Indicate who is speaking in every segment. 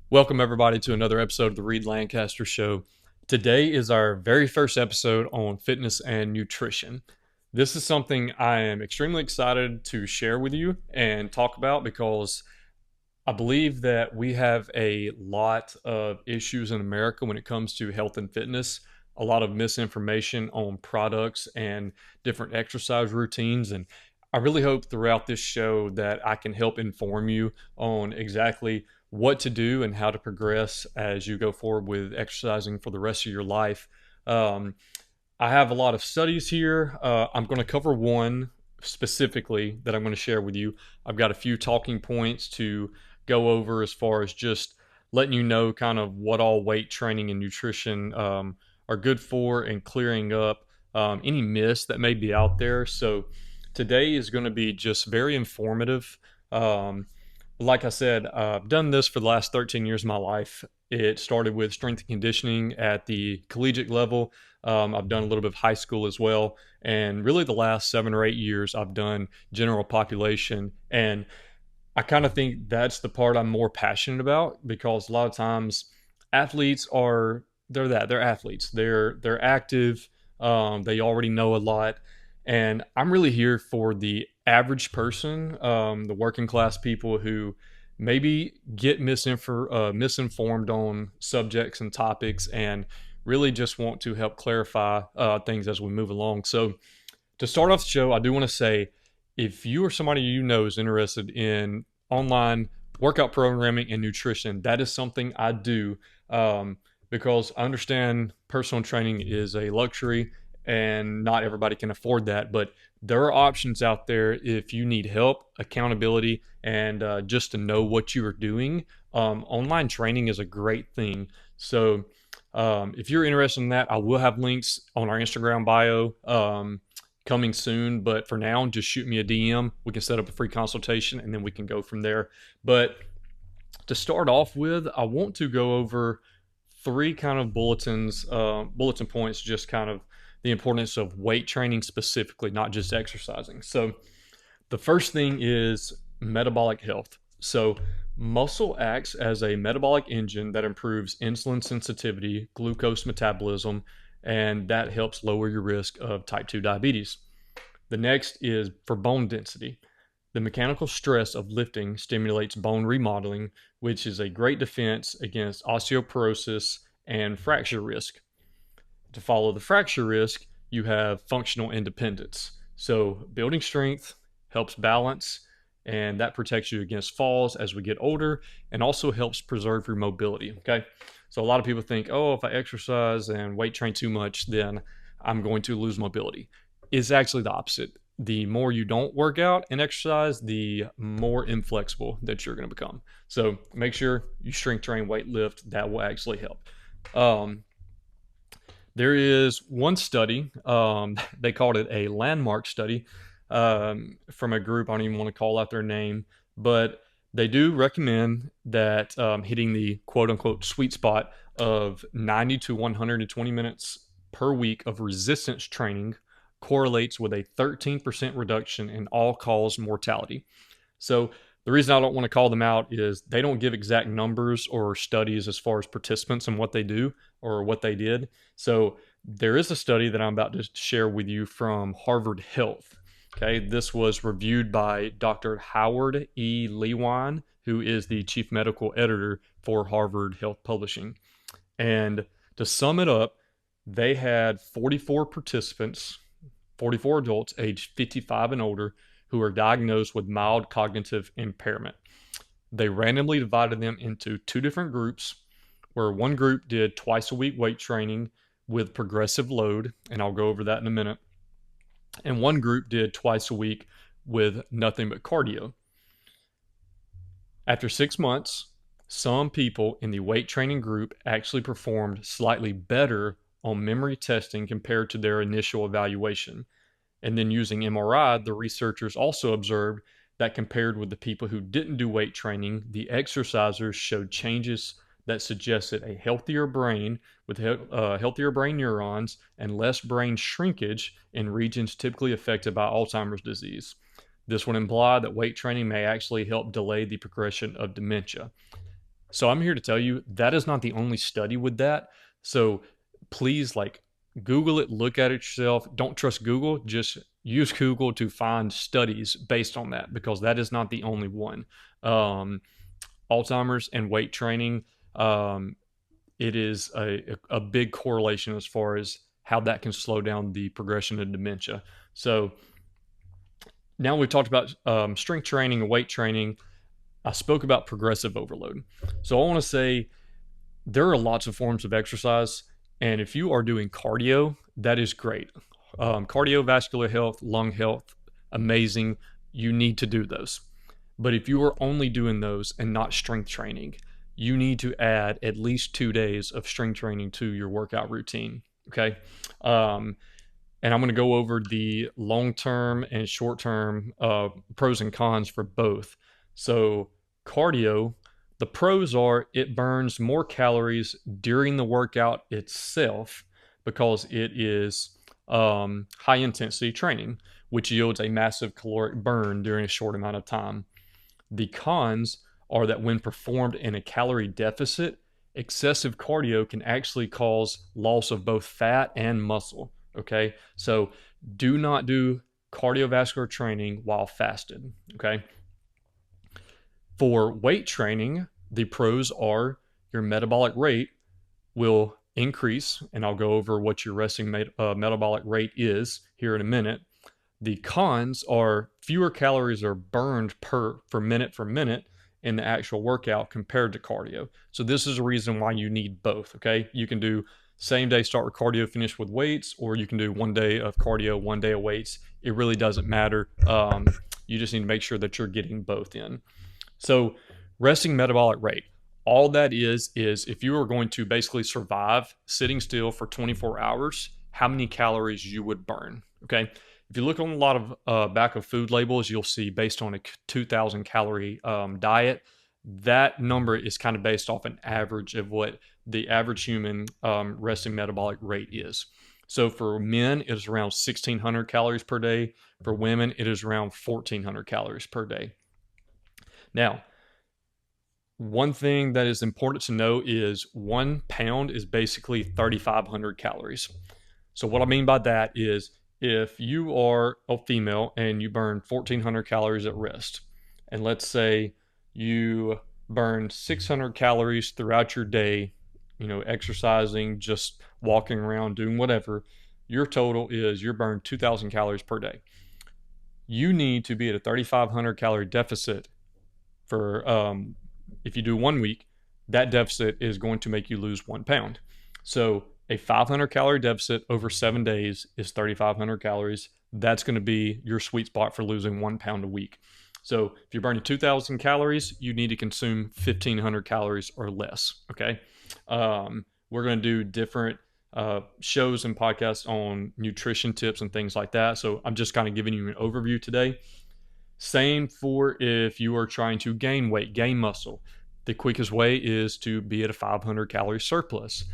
Speaker 1: Welcome, everybody, to another episode of the Reed Lancaster Show. Today is our very first episode on fitness and nutrition. This is something I am extremely excited to share with you and talk about because I believe that we have a lot of issues in America when it comes to health and fitness, a lot of misinformation on products and different exercise routines. And I really hope throughout this show that I can help inform you on exactly what to do and how to progress as you go forward with exercising for the rest of your life. Um, I have a lot of studies here. I'm going to cover one specifically that I'm going to share with you. I've got a few talking points to go over as far as just letting you know kind of what all weight training and nutrition are good for and clearing up any myths that may be out there. So today is going to be just very informative. Like I said, I've done this for the last 13 years of my life. It started with strength and conditioning at the collegiate level. I've done a little bit of high school as well. And really, the last 7 or 8 years, I've done general population. And I kind of think that's the part I'm more passionate about because a lot of times athletes are they're athletes. They're active. They already know a lot, and I'm really here for the average person, the working class people who maybe get misinformed on subjects and topics, and really just want to help clarify things as we move along. So to start off the show, I do want to say if you or somebody you know is interested in online workout programming and nutrition, that is something I do because I understand personal training is a luxury and not everybody can afford that. But there are options out there if you need help, accountability, and just to know what you are doing. Online training is a great thing. So if you're interested in that, I will have links on our Instagram bio coming soon. But for now, just shoot me a DM. We can set up a free consultation and then we can go from there. But to start off with, I want to go over three kind of bulletin points, just kind of the importance of weight training specifically, not just exercising. So the first thing is metabolic health. So muscle acts as a metabolic engine that improves insulin sensitivity, glucose metabolism, and that helps lower your risk of type 2 diabetes. The next is for bone density. The mechanical stress of lifting stimulates bone remodeling, which is a great defense against osteoporosis and fracture risk. To follow the fracture risk, you have functional independence. So, building strength helps balance, and that protects you against falls as we get older and also helps preserve your mobility. Okay. So, a lot of people think, oh, if I exercise and weight train too much, then I'm going to lose mobility. It's actually the opposite. The more you don't work out and exercise, the more inflexible that you're going to become. So, make sure you strength train, weight lift. That will actually help. Um, there is one study, they called it a landmark study from a group. I don't even want to call out their name, but they do recommend that hitting the quote unquote sweet spot of 90 to 120 minutes per week of resistance training correlates with a 13% reduction in all cause mortality. So the reason I don't want to call them out is they don't give exact numbers or studies as far as participants and what they do or what they did. So there is a study that I'm about to share with you from Harvard Health. Okay, this was reviewed by Dr. Howard E. Lewine, who is the chief medical editor for Harvard Health Publishing. And to sum it up, they had 44 participants, 44 adults aged 55 and older, who were diagnosed with mild cognitive impairment. They randomly divided them into two different groups, where one group did twice a week weight training with progressive load, and I'll go over that in a minute, and one group did twice a week with nothing but cardio. After 6 months, some people in the weight training group actually performed slightly better on memory testing compared to their initial evaluation. And then using MRI, the researchers also observed that compared with the people who didn't do weight training, the exercisers showed changes that suggested a healthier brain with healthier brain neurons and less brain shrinkage in regions typically affected by Alzheimer's disease. This would imply that weight training may actually help delay the progression of dementia. So I'm here to tell you that is not the only study with that. So please, like, Google it, look at it yourself. Don't trust Google. Just use Google to find studies based on that, because that is not the only one. Um, Alzheimer's and weight training, um, it is a big correlation as far as how that can slow down the progression of dementia. So now we've talked about strength training and weight training. I spoke about progressive overload. So I want to say there are lots of forms of exercise, and if you are doing cardio, that is great. Cardiovascular health, lung health, amazing. You need to do those. But if you are only doing those and not strength training, you need to add at least 2 days of strength training to your workout routine. Okay. Um, and I'm going to go over the long term and short term pros and cons for both. So, cardio, the pros are it burns more calories during the workout itself because it is high intensity training, which yields a massive caloric burn during a short amount of time. The cons are that when performed in a calorie deficit, excessive cardio can actually cause loss of both fat and muscle. Okay, so do not do cardiovascular training while fasted. Okay, for weight training, the pros are your metabolic rate will increase, and I'll go over what your resting metabolic rate is here in a minute. The cons are fewer calories are burned per for minute in the actual workout compared to cardio. So this is a reason why you need both. Okay, you can do same day start with cardio, finish with weights, or you can do 1 day of cardio, 1 day of weights. It really doesn't matter. You just need to make sure that you're getting both in. So, resting metabolic rate, all that is if you are going to basically survive sitting still for 24 hours, how many calories you would burn. Okay. If you look on a lot of back of food labels, you'll see based on a 2,000 calorie diet, that number is kind of based off an average of what the average human resting metabolic rate is. So for men, it is around 1,600 calories per day. For women, it is around 1,400 calories per day. Now, one thing that is important to know is 1 pound is basically 3,500 calories. So, what I mean by that is if you are a female and you burn 1,400 calories at rest, and let's say you burn 600 calories throughout your day, exercising, just walking around, doing whatever, your total is you burn 2,000 calories per day. You need to be at a 3,500 calorie deficit for if you do 1 week, that deficit is going to make you lose 1 pound. So a 500 calorie deficit over 7 days is 3,500 calories. That's going to be your sweet spot for losing 1 pound a week. So if you're burning 2,000 calories, you need to consume 1,500 calories or less. Okay. We're going to do different shows and podcasts on nutrition tips and things like that. So I'm just kind of giving you an overview today. Same for if you are trying to gain weight, gain muscle. The quickest way is to be at a 500 calorie surplus.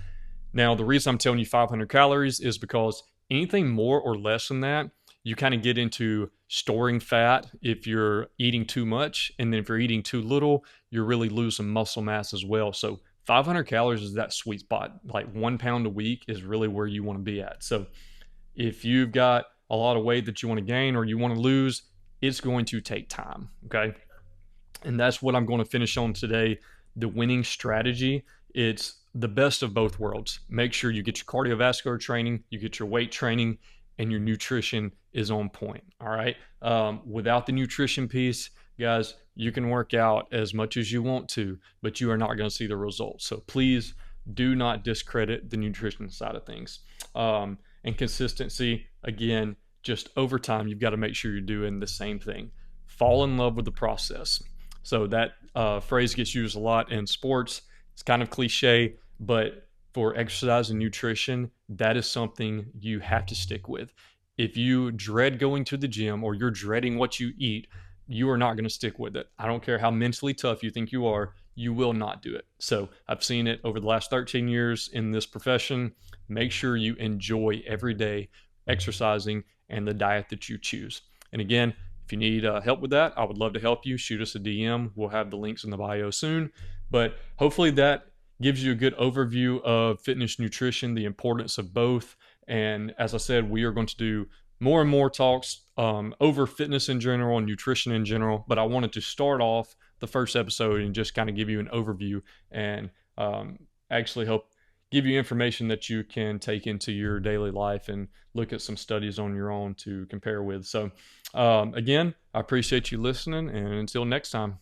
Speaker 1: Now, the reason I'm telling you 500 calories is because anything more or less than that, you kind of get into storing fat if you're eating too much. And then if you're eating too little, you're really losing muscle mass as well. So 500 calories is that sweet spot. Like 1 pound a week is really where you want to be at. So if you've got a lot of weight that you want to gain or you want to lose, it's going to take time. Okay. And that's what I'm going to finish on today. The winning strategy. It's the best of both worlds. Make sure you get your cardiovascular training, you get your weight training, and your nutrition is on point. All right. Without the nutrition piece, guys, you can work out as much as you want to, but you are not going to see the results. So please do not discredit the nutrition side of things. And consistency, again, just over time, you've got to make sure you're doing the same thing. Fall in love with the process. So that phrase gets used a lot in sports. It's kind of cliche, but for exercise and nutrition, that is something you have to stick with. If you dread going to the gym or you're dreading what you eat, you are not going to stick with it. I don't care how mentally tough you think you are, you will not do it. So I've seen it over the last 13 years in this profession. Make sure you enjoy every day exercising and the diet that you choose. And again, if you need help with that, I would love to help you. Shoot us a DM. We'll have the links in the bio soon. But hopefully that gives you a good overview of fitness nutrition, the importance of both. And as I said, we are going to do more and more talks over fitness in general and nutrition in general. But I wanted to start off the first episode and just kind of give you an overview and actually help give you information that you can take into your daily life and look at some studies on your own to compare with. So, again, I appreciate you listening, and until next time.